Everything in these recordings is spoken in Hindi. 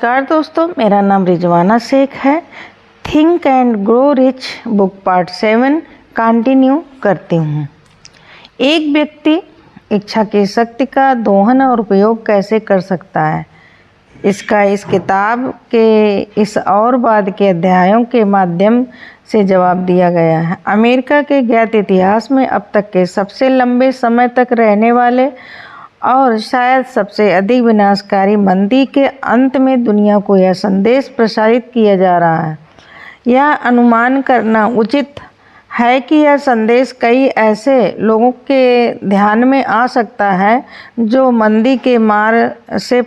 नमस्कार दोस्तों, मेरा नाम रिजवाना शेख है। Think and grow rich book part 7 continue करती हूँ। एक व्यक्ति इच्छा की शक्ति का दोहन और उपयोग कैसे कर सकता है, इसका इस किताब के इस और बाद के अध्यायों के माध्यम से जवाब दिया गया है। अमेरिका के ज्ञात इतिहास में अब तक के सबसे लंबे समय तक रहने वाले और शायद सबसे अधिक विनाशकारी मंदी के अंत में दुनिया को यह संदेश प्रसारित किया जा रहा है। यह अनुमान करना उचित है कि यह संदेश कई ऐसे लोगों के ध्यान में आ सकता है जो मंदी के मार से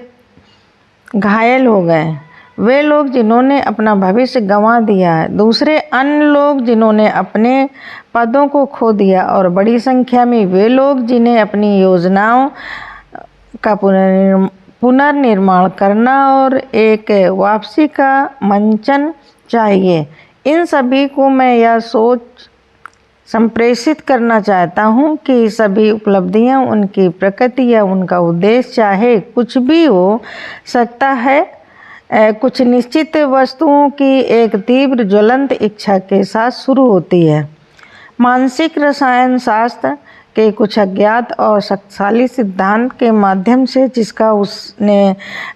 घायल हो गए। वे लोग जिन्होंने अपना भविष्य गंवा दिया है, दूसरे अन्य लोग जिन्होंने अपने पदों को खो दिया और बड़ी संख्या में वे लोग जिन्हें अपनी योजनाओं का पुनर्निर्माण करना और एक वापसी का मंचन चाहिए। इन सभी को मैं यह सोच संप्रेषित करना चाहता हूँ कि सभी उपलब्धियाँ, उनकी प्रकृति या उनका उद्देश्य चाहे कुछ भी हो सकता है, कुछ निश्चित वस्तुओं की एक तीव्र ज्वलंत इच्छा के साथ शुरू होती है। मानसिक रसायन शास्त्र के कुछ अज्ञात और शक्तिशाली सिद्धांत के माध्यम से, जिसका उसने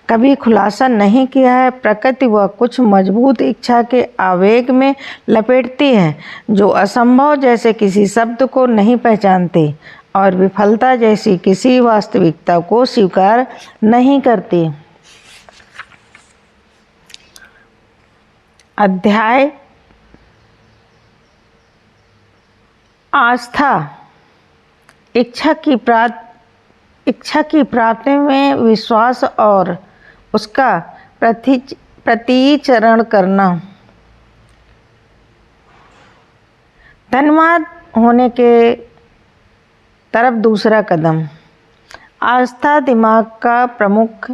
कभी खुलासा नहीं किया है, प्रकृति वह कुछ मजबूत इच्छा के आवेग में लपेटती है जो असंभव जैसे किसी शब्द को नहीं पहचानती और विफलता जैसी किसी वास्तविकता को स्वीकार नहीं करती। अध्याय आस्था। इच्छा की प्राप्ति में विश्वास और उसका प्रतिचरण करना। धनवान होने के तरफ दूसरा कदम। आस्था दिमाग का प्रमुख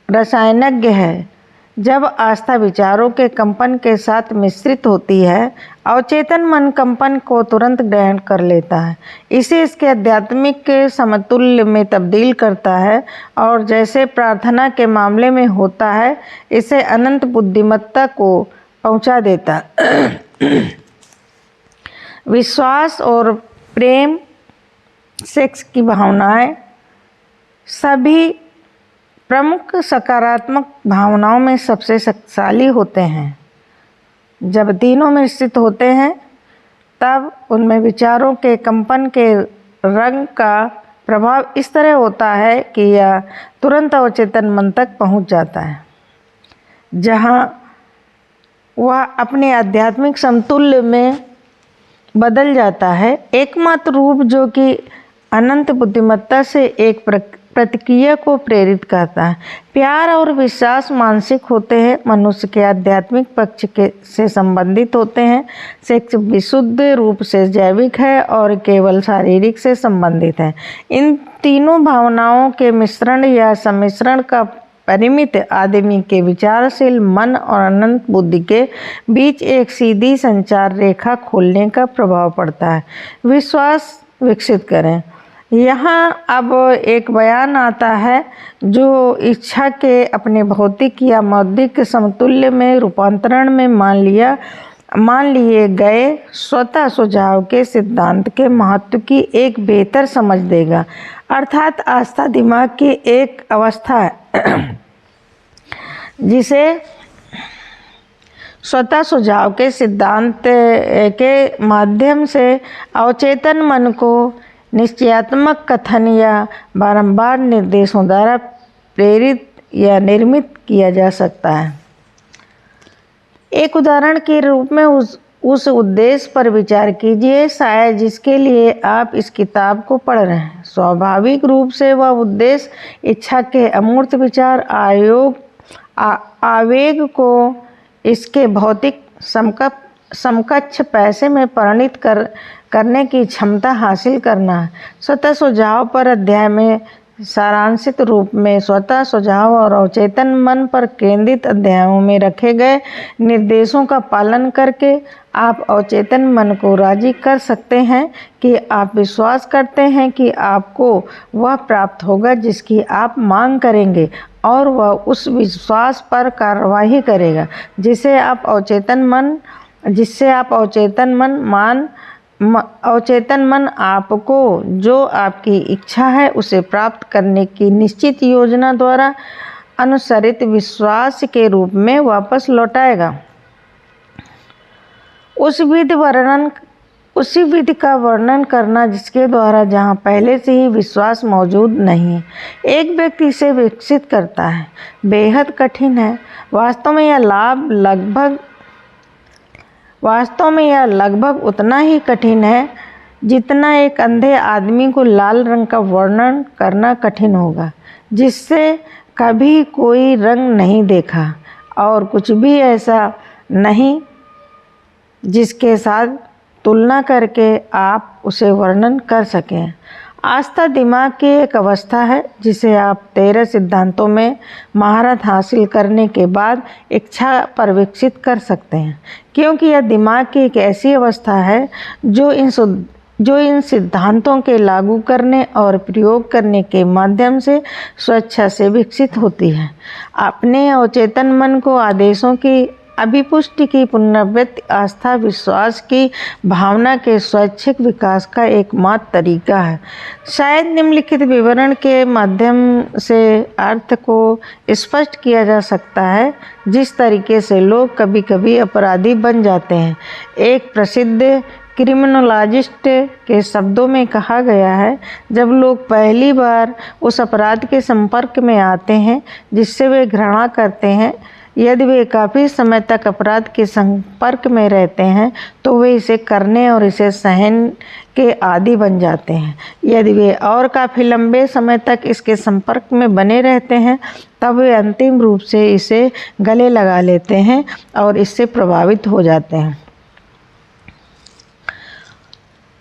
रसायनज्ञ है। जब आस्था विचारों के कंपन के साथ मिश्रित होती है, अवचेतन मन कंपन को तुरंत ग्रहण कर लेता है, इसे इसके आध्यात्मिक समतुल्य में तब्दील करता है और जैसे प्रार्थना के मामले में होता है, इसे अनंत बुद्धिमत्ता को पहुंचा देता। विश्वास और प्रेम, सेक्स की भावनाएं सभी प्रमुख सकारात्मक भावनाओं में सबसे शक्तिशाली होते हैं। जब तीनों मिश्रित होते हैं, तब उनमें विचारों के कंपन के रंग का प्रभाव इस तरह होता है कि यह तुरंत अवचेतन मन तक पहुंच जाता है, जहां वह अपने आध्यात्मिक समतुल्य में बदल जाता है। एकमात्र रूप जो कि अनंत बुद्धिमत्ता से एक प्रतिक्रिया को प्रेरित करता है। प्यार और विश्वास मानसिक होते हैं, मनुष्य के आध्यात्मिक पक्ष से संबंधित होते हैं। सेक्स विशुद्ध रूप से जैविक है और केवल शारीरिक से संबंधित है। इन तीनों भावनाओं के मिश्रण या सम्मिश्रण का परिमित आदमी के विचारशील मन और अनंत बुद्धि के बीच एक सीधी संचार रेखा खोलने का प्रभाव पड़ता है। विश्वास विकसित करें। यहाँ अब एक बयान आता है जो इच्छा के अपने भौतिक या बौद्धिक समतुल्य में रूपांतरण में मान लिए गए स्वतः सुझाव के सिद्धांत के महत्व की एक बेहतर समझ देगा। अर्थात आस्था दिमाग की एक अवस्था है जिसे स्वतः सुझाव के सिद्धांत के माध्यम से अवचेतन मन को निश्चयात्मक कथन या बारंबार निर्देशों द्वारा प्रेरित या निर्मित किया जा सकता है। एक उदाहरण के रूप में उस उद्देश्य पर विचार कीजिए, शायद जिसके लिए आप इस किताब को पढ़ रहे हैं। स्वाभाविक रूप से वह उद्देश्य इच्छा के अमूर्त विचार आवेग को इसके भौतिक समकक्ष पैसे में परिणत करने की क्षमता हासिल करना है। स्वतः सुझाव पर अध्याय में सारांशित रूप में स्वतः सुझाव और अवचेतन मन पर केंद्रित अध्यायों में रखे गए निर्देशों का पालन करके आप अवचेतन मन को राजी कर सकते हैं कि आप विश्वास करते हैं कि आपको वह प्राप्त होगा जिसकी आप मांग करेंगे और वह उस विश्वास पर कार्रवाई करेगा जिससे आप अवचेतन मन आपको जो आपकी इच्छा है उसे प्राप्त करने की निश्चित योजना द्वारा अनुसरित विश्वास के रूप में वापस लौटाएगा। उसी विधि का वर्णन करना जिसके द्वारा जहाँ पहले से ही विश्वास मौजूद नहीं है एक व्यक्ति इसे विकसित करता है बेहद कठिन है। वास्तव में यह लगभग उतना ही कठिन है जितना एक अंधे आदमी को लाल रंग का वर्णन करना कठिन होगा जिससे कभी कोई रंग नहीं देखा और कुछ भी ऐसा नहीं जिसके साथ तुलना करके आप उसे वर्णन कर सकें। आस्था दिमाग की एक अवस्था है जिसे आप 13 सिद्धांतों में महारत हासिल करने के बाद इच्छा पर विकसित कर सकते हैं, क्योंकि यह दिमाग की एक ऐसी अवस्था है जो इन सिद्धांतों के लागू करने और प्रयोग करने के माध्यम से स्वेच्छा से विकसित होती है। अपने अवचेतन मन को आदेशों की अभिपुष्टि की पुनरावृत्ति आस्था विश्वास की भावना के स्वैच्छिक विकास का एकमात्र तरीका है। शायद निम्नलिखित विवरण के माध्यम से अर्थ को स्पष्ट किया जा सकता है जिस तरीके से लोग कभी कभी अपराधी बन जाते हैं। एक प्रसिद्ध क्रिमिनोलॉजिस्ट के शब्दों में कहा गया है, जब लोग पहली बार उस अपराध के संपर्क में आते हैं जिससे वे घृणा करते हैं, यदि वे काफ़ी समय तक अपराध के संपर्क में रहते हैं तो वे इसे करने और इसे सहन के आदी बन जाते हैं। यदि वे और काफ़ी लंबे समय तक इसके संपर्क में बने रहते हैं तब वे अंतिम रूप से इसे गले लगा लेते हैं और इससे प्रभावित हो जाते हैं।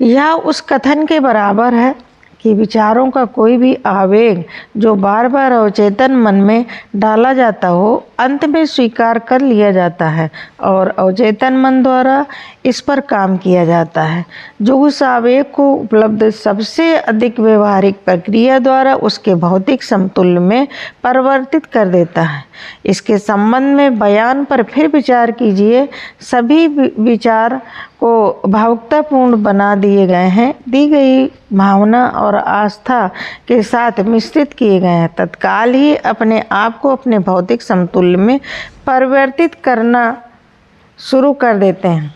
यह उस कथन के बराबर है कि विचारों का कोई भी आवेग जो बार बार अवचेतन मन में डाला जाता हो अंत में स्वीकार कर लिया जाता है और अवचेतन मन द्वारा इस पर काम किया जाता है, जो उस आवेग को उपलब्ध सबसे अधिक व्यवहारिक प्रक्रिया द्वारा उसके भौतिक समतुल्य में परिवर्तित कर देता है। इसके संबंध में बयान पर फिर विचार कीजिए। सभी विचार को भावुकतापूर्ण बना दिए गए हैं, दी गई भावना और आस्था के साथ मिश्रित किए गए हैं, तत्काल ही अपने आप को अपने भौतिक समतुल्य में परिवर्तित करना शुरू कर देते हैं।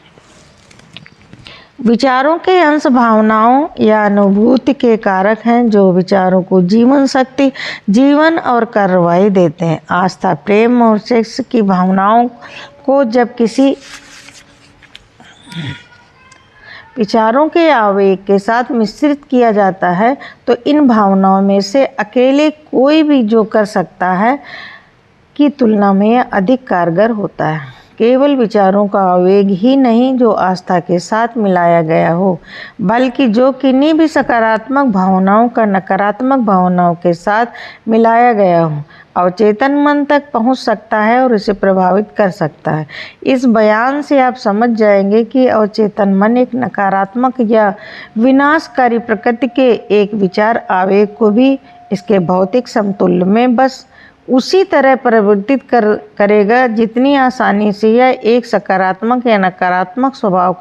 विचारों के अंश भावनाओं या अनुभूति के कारक हैं जो विचारों को जीवन शक्ति, जीवन और कार्रवाई देते हैं। आस्था, प्रेम और सेक्स की भावनाओं को जब किसी विचारों के आवेग के साथ मिश्रित किया जाता है तो इन भावनाओं में से अकेले कोई भी जो कर सकता है की तुलना में अधिक कारगर होता है। केवल विचारों का आवेग ही नहीं जो आस्था के साथ मिलाया गया हो, बल्कि जो किन्हीं भी सकारात्मक भावनाओं का नकारात्मक भावनाओं के साथ मिलाया गया हो, अवचेतन मन तक पहुंच सकता है और इसे प्रभावित कर सकता है। इस बयान से आप समझ जाएंगे कि अवचेतन मन एक नकारात्मक या विनाशकारी प्रकृति के एक विचार आवेग को भी इसके भौतिक समतुल्य में बस उसी तरह परिवर्तित करेगा जितनी आसानी से यह एक सकारात्मक या नकारात्मक स्वभाव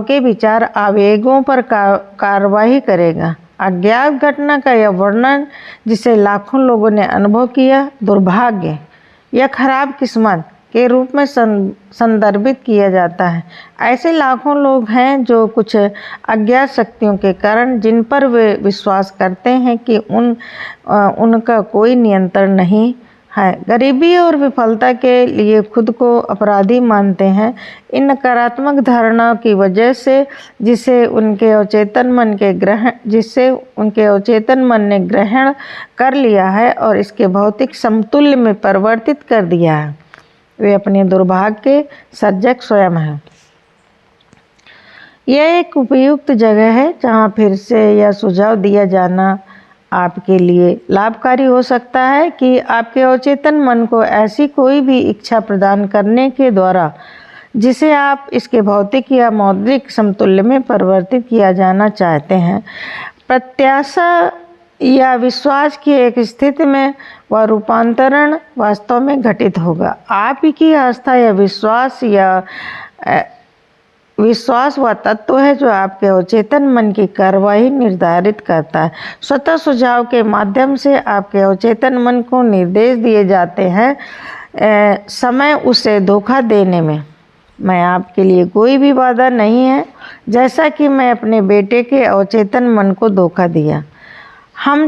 के विचार आवेगों पर कार्रवाई करेगा। अज्ञात घटना का यह वर्णन जिसे लाखों लोगों ने अनुभव किया, दुर्भाग्य या खराब किस्मत के रूप में संदर्भित किया जाता है। ऐसे लाखों लोग हैं जो कुछ अज्ञात शक्तियों के कारण, जिन पर वे विश्वास करते हैं कि उनका कोई नियंत्रण नहीं है, गरीबी और विफलता के लिए खुद को अपराधी मानते हैं। इन नकारात्मक धारणाओं की वजह से जिसे उनके अवचेतन मन ने ग्रहण कर लिया है और इसके भौतिक समतुल्य में परिवर्तित कर दिया है, वे अपने दुर्भाग्य के सर्जक स्वयं हैं। यह एक उपयुक्त जगह है जहाँ फिर से यह सुझाव दिया जाना आपके लिए लाभकारी हो सकता है कि आपके अवचेतन मन को ऐसी कोई भी इच्छा प्रदान करने के द्वारा जिसे आप इसके भौतिक या मौद्रिक समतुल्य में परिवर्तित किया जाना चाहते हैं। प्रत्याशा या विश्वास की एक स्थिति में वह रूपांतरण वास्तव में घटित होगा। आपकी आस्था या विश्वास वह तत्व है जो आपके अवचेतन मन की कार्रवाई निर्धारित करता है। स्वतः सुझाव के माध्यम से आपके अवचेतन मन को निर्देश दिए जाते हैं समय उसे धोखा देने में। मैं आपके लिए कोई भी वादा नहीं है, जैसा कि मैं अपने बेटे के अवचेतन मन को धोखा दिया। हम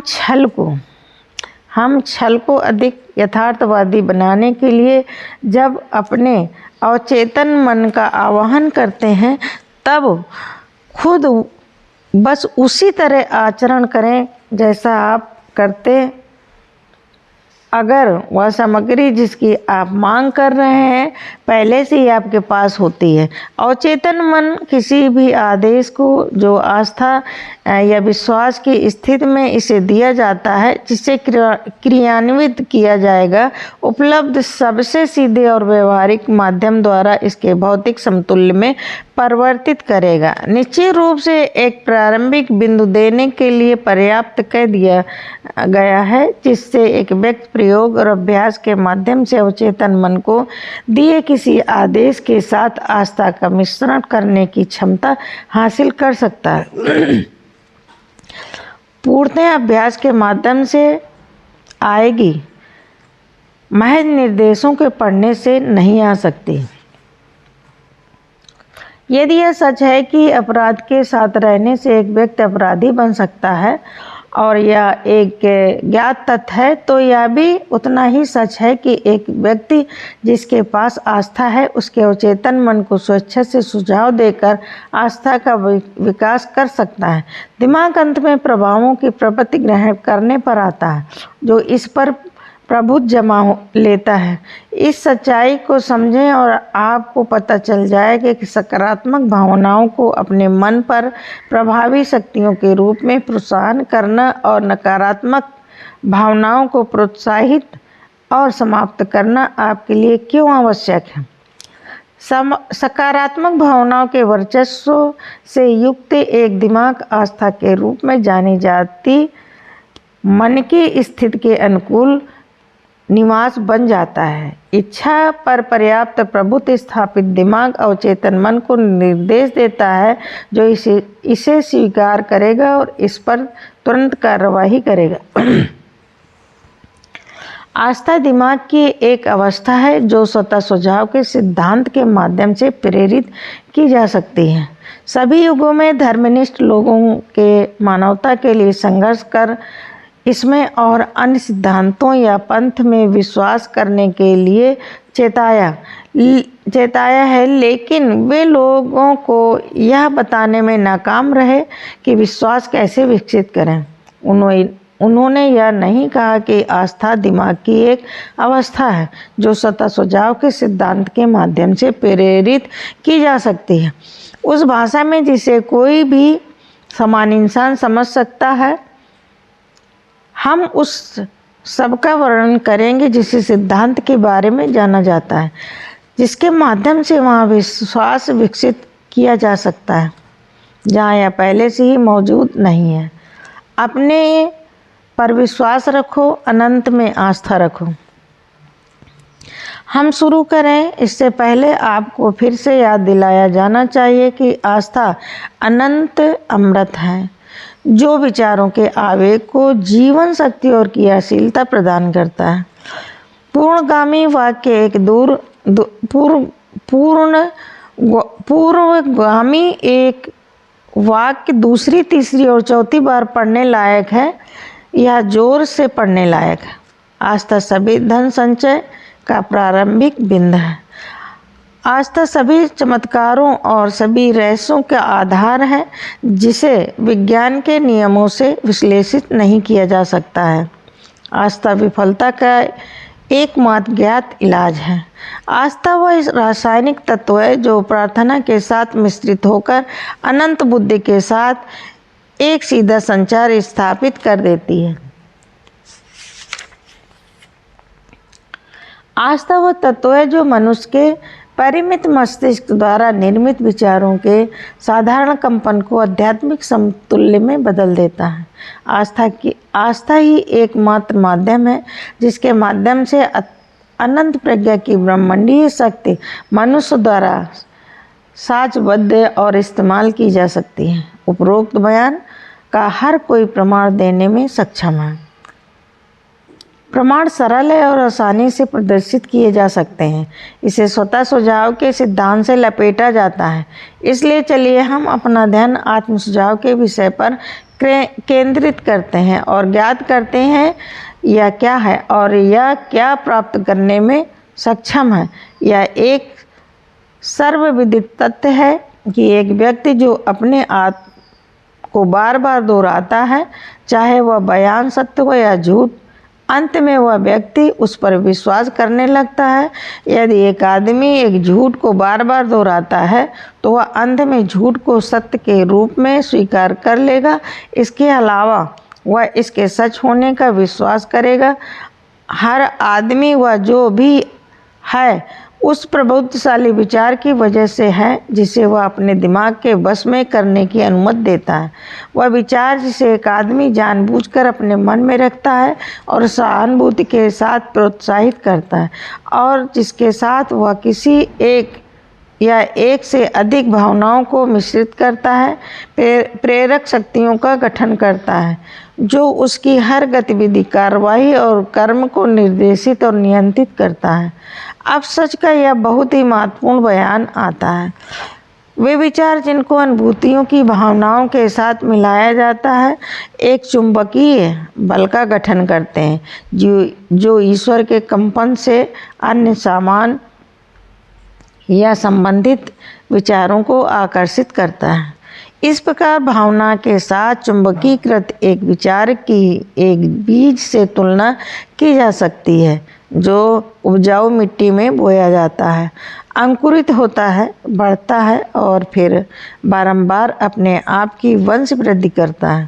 छल को अधिक यथार्थवादी बनाने के लिए जब अपने अवचेतन मन का आवाहन करते हैं, तब खुद बस उसी तरह आचरण करें जैसा आप करते। अगर वह सामग्री जिसकी आप मांग कर रहे हैं पहले से ही आपके पास होती है। अवचेतन मन किसी भी आदेश को जो आस्था या विश्वास की स्थिति में इसे दिया जाता है, जिसे क्रियान्वित किया जाएगा, उपलब्ध सबसे सीधे और व्यवहारिक माध्यम द्वारा इसके भौतिक समतुल्य में परिवर्तित करेगा। निश्चित रूप से एक प्रारंभिक बिंदु देने के लिए पर्याप्त कह दिया गया है, जिससे एक व्यक्ति प्रयोग और अभ्यास के माध्यम से अवचेतन मन को दिए किसी आदेश के साथ आस्था का मिश्रण करने की क्षमता हासिल कर सकता है। पूर्णतः अभ्यास के माध्यम से आएगी, महज निर्देशों के पढ़ने से नहीं आ सकती। यदि यह सच है कि अपराध के साथ रहने से एक व्यक्ति अपराधी बन सकता है और यह एक ज्ञात तथ्य है, तो यह भी उतना ही सच है कि एक व्यक्ति जिसके पास आस्था है उसके अवचेतन मन को स्वेच्छा से सुझाव देकर आस्था का विकास कर सकता है। दिमाग अंत में प्रभावों की प्रवृत्ति ग्रहण करने पर आता है जो इस पर प्रभुत्व जमा लेता है। इस सच्चाई को समझें और आपको पता चल जाएगा कि सकारात्मक भावनाओं को अपने मन पर प्रभावी शक्तियों के रूप में प्रोत्साहन करना और नकारात्मक भावनाओं को प्रोत्साहित और समाप्त करना आपके लिए क्यों आवश्यक है। सकारात्मक भावनाओं के वर्चस्व से युक्त एक दिमाग आस्था के रूप में जानी जाती मन की स्थिति के अनुकूल निवास बन जाता है। इच्छा पर पर्याप्त प्रभुत्व स्थापित दिमाग अवचेतन मन को निर्देश देता है जो इसे स्वीकार करेगा और इस पर तुरंत कार्रवाई करेगा। आस्था दिमाग की एक अवस्था है जो स्वतः सुझाव के सिद्धांत के माध्यम से प्रेरित की जा सकती है। सभी युगों में धर्मनिष्ठ लोगों के मानवता के लिए संघर्ष कर इसमें और अन्य सिद्धांतों या पंथ में विश्वास करने के लिए चेताया है, लेकिन वे लोगों को यह बताने में नाकाम रहे कि विश्वास कैसे विकसित करें। उन्होंने यह नहीं कहा कि आस्था दिमाग की एक अवस्था है जो स्वतः सुझाव के सिद्धांत के माध्यम से प्रेरित की जा सकती है, उस भाषा में जिसे कोई भी समान इंसान समझ सकता है। हम उस सब का वर्णन करेंगे जिसे सिद्धांत के बारे में जाना जाता है, जिसके माध्यम से वहाँ विश्वास विकसित किया जा सकता है जहाँ यह पहले से ही मौजूद नहीं है। अपने पर विश्वास रखो, अनंत में आस्था रखो। हम शुरू करें इससे पहले आपको फिर से याद दिलाया जाना चाहिए कि आस्था अनंत अमृत है जो विचारों के आवेग को जीवन शक्ति और क्रियाशीलता प्रदान करता है। पूर्णगामी वाक्य एक पूर्वगामी एक वाक्य दूसरी, तीसरी और चौथी बार पढ़ने लायक है या जोर से पढ़ने लायक है। आस्था सभी धन संचय का प्रारंभिक बिंदु है। आस्था सभी चमत्कारों और सभी रहस्यों का आधार है जिसे विज्ञान के नियमों से विश्लेषित नहीं किया जा सकता है। आस्था विफलता का एकमात्र ज्ञात इलाज है। आस्था वह रासायनिक तत्व है जो प्रार्थना के साथ मिश्रित होकर अनंत बुद्धि के साथ एक सीधा संचार स्थापित कर देती है। आस्था वह तत्व है जो मनुष्य के परिमित मस्तिष्क द्वारा निर्मित विचारों के साधारण कंपन को आध्यात्मिक समतुल्य में बदल देता है। आस्था ही एकमात्र माध्यम है जिसके माध्यम से अनंत प्रज्ञा की ब्रह्मांडीय शक्ति मनुष्य द्वारा साचबद्ध और इस्तेमाल की जा सकती है। उपरोक्त बयान का हर कोई प्रमाण देने में सक्षम है। प्रमाण सरल है और आसानी से प्रदर्शित किए जा सकते हैं। इसे स्वतः सुझाव के सिद्धांत से लपेटा जाता है। इसलिए चलिए हम अपना ध्यान आत्म सुझाव के विषय पर केंद्रित करते हैं और ज्ञात करते हैं यह क्या है और यह क्या प्राप्त करने में सक्षम है। यह एक सर्वविदित तथ्य है कि एक व्यक्ति जो अपने आप को बार बार दोहराता है, चाहे वह बयान सत्य हो या झूठ, अंत में वह व्यक्ति उस पर विश्वास करने लगता है। यदि एक आदमी एक झूठ को बार बार दोहराता है तो वह अंत में झूठ को सत्य के रूप में स्वीकार कर लेगा। इसके अलावा वह इसके सच होने का विश्वास करेगा। हर आदमी वह जो भी है उस प्रबुद्धशाली विचार की वजह से है जिसे वह अपने दिमाग के वश में करने की अनुमति देता है। वह विचार जिसे एक आदमी जानबूझकर अपने मन में रखता है और सहानुभूति के साथ प्रोत्साहित करता है और जिसके साथ वह किसी एक या एक से अधिक भावनाओं को मिश्रित करता है, प्रेरक शक्तियों का गठन करता है जो उसकी हर गतिविधि, कार्रवाई और कर्म को निर्देशित और नियंत्रित करता है। अब सच का यह बहुत ही महत्वपूर्ण बयान आता है। वे विचार जिनको अनुभूतियों की भावनाओं के साथ मिलाया जाता है एक चुंबकीय बल का गठन करते हैं जो ईश्वर के कंपन से अन्य सामान या संबंधित विचारों को आकर्षित करता है। इस प्रकार भावना के साथ चुंबकीकृत एक विचार की एक बीज से तुलना की जा सकती है जो उपजाऊ मिट्टी में बोया जाता है, अंकुरित होता है, बढ़ता है और फिर बारंबार अपने आप की वंश वृद्धि करता है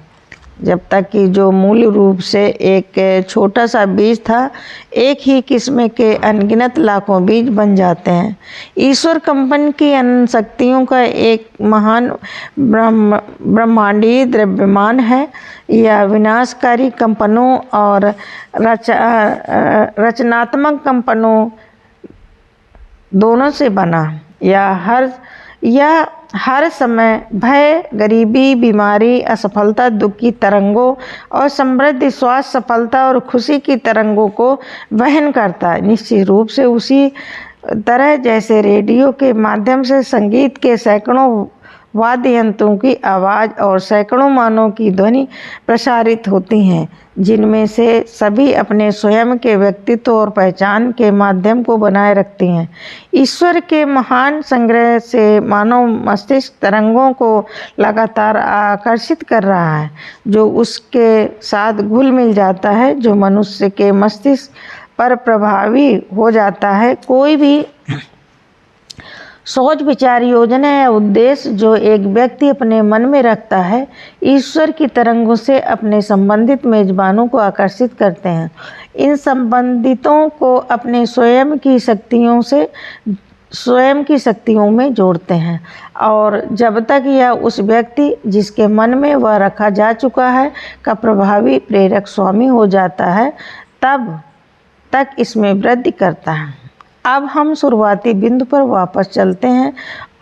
जब तक कि जो मूल रूप से एक छोटा सा बीज था एक ही किस्म के अनगिनत लाखों बीज बन जाते हैं। ईश्वर कंपन की अनंत शक्तियों का एक महान ब्रह्मांडीय द्रव्यमान है। यह विनाशकारी कंपनों और रचनात्मक कंपनों दोनों से बना। यह हर समय भय, गरीबी, बीमारी, असफलता, दुख की तरंगों और समृद्धि, स्वास्थ्य, सफलता और खुशी की तरंगों को वहन करता है। निश्चित रूप से उसी तरह जैसे रेडियो के माध्यम से संगीत के सैकड़ों वाद्य यंत्रों की आवाज़ और सैकड़ों मानों की ध्वनि प्रसारित होती हैं जिनमें से सभी अपने स्वयं के व्यक्तित्व और पहचान के माध्यम को बनाए रखती हैं। ईश्वर के महान संग्रह से मानव मस्तिष्क तरंगों को लगातार आकर्षित कर रहा है जो उसके साथ घुल मिल जाता है, जो मनुष्य के मस्तिष्क पर प्रभावी हो जाता है। कोई भी सोच, विचार, योजना या उद्देश्य जो एक व्यक्ति अपने मन में रखता है ईश्वर की तरंगों से अपने संबंधित मेजबानों को आकर्षित करते हैं। इन संबंधितों को अपने स्वयं की शक्तियों में जोड़ते हैं और जब तक यह उस व्यक्ति जिसके मन में वह रखा जा चुका है का प्रभावी प्रेरक स्वामी हो जाता है तब तक इसमें वृद्धि करता है। अब हम शुरुआती बिंदु पर वापस चलते हैं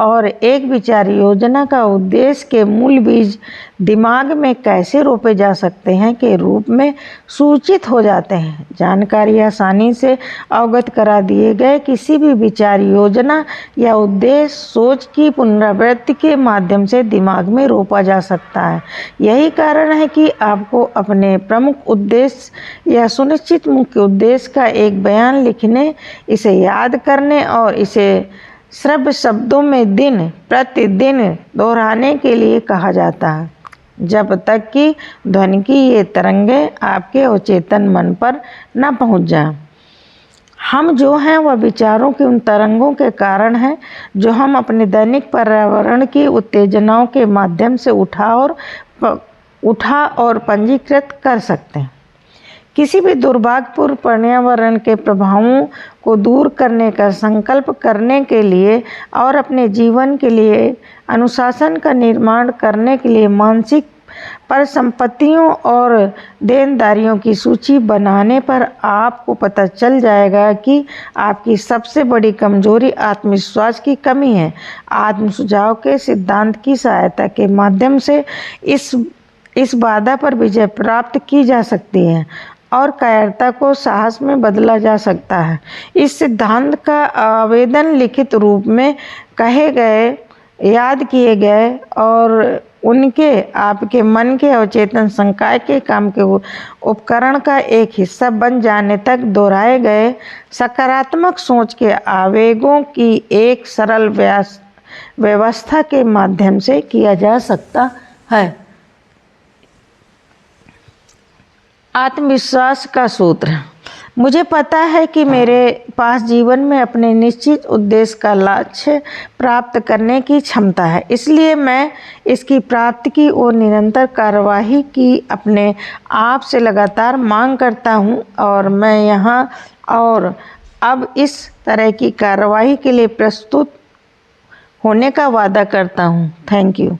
और एक विचार योजना का उद्देश्य के मूल बीज दिमाग में कैसे रोपे जा सकते हैं के रूप में सूचित हो जाते हैं। जानकारी आसानी से अवगत करा दिए गए किसी भी विचार योजना या उद्देश्य सोच की पुनरावृत्ति के माध्यम से दिमाग में रोपा जा सकता है। यही कारण है कि आपको अपने प्रमुख उद्देश्य या सुनिश्चित मुख्य उद्देश्य का एक बयान लिखने, इसे याद करने और इसे श्रव्य शब्दों में दिन प्रतिदिन दोहराने के लिए कहा जाता है जब तक कि ध्वनि की ये तरंगें आपके अवचेतन मन पर न पहुंच जाएं। हम जो हैं वह विचारों की उन तरंगों के कारण हैं जो हम अपने दैनिक पर्यावरण की उत्तेजनाओं के माध्यम से उठा और पंजीकृत कर सकते हैं। किसी भी दुर्भाग्यपूर्ण पर्यावरण के प्रभावों को दूर करने का संकल्प करने के लिए और अपने जीवन के लिए अनुशासन का निर्माण करने के लिए मानसिक परिसंपत्तियों और देनदारियों की सूची बनाने पर आपको पता चल जाएगा कि आपकी सबसे बड़ी कमजोरी आत्मविश्वास की कमी है। आत्म सुझाव के सिद्धांत की सहायता के माध्यम से इस बाधा पर विजय प्राप्त की जा सकती है और कायरता को साहस में बदला जा सकता है। इस सिद्धांत का आवेदन लिखित रूप में कहे गए, याद किए गए और उनके आपके मन के अवचेतन संकाय के काम के उपकरण का एक हिस्सा बन जाने तक दोहराए गए सकारात्मक सोच के आवेगों की एक सरल व्यवस्था के माध्यम से किया जा सकता है। आत्मविश्वास का सूत्र। मुझे पता है कि मेरे पास जीवन में अपने निश्चित उद्देश्य का लक्ष्य प्राप्त करने की क्षमता है, इसलिए मैं इसकी प्राप्ति की ओर निरंतर कार्यवाही की अपने आप से लगातार मांग करता हूं और मैं यहाँ और अब इस तरह की कार्यवाही के लिए प्रस्तुत होने का वादा करता हूं। Thank you.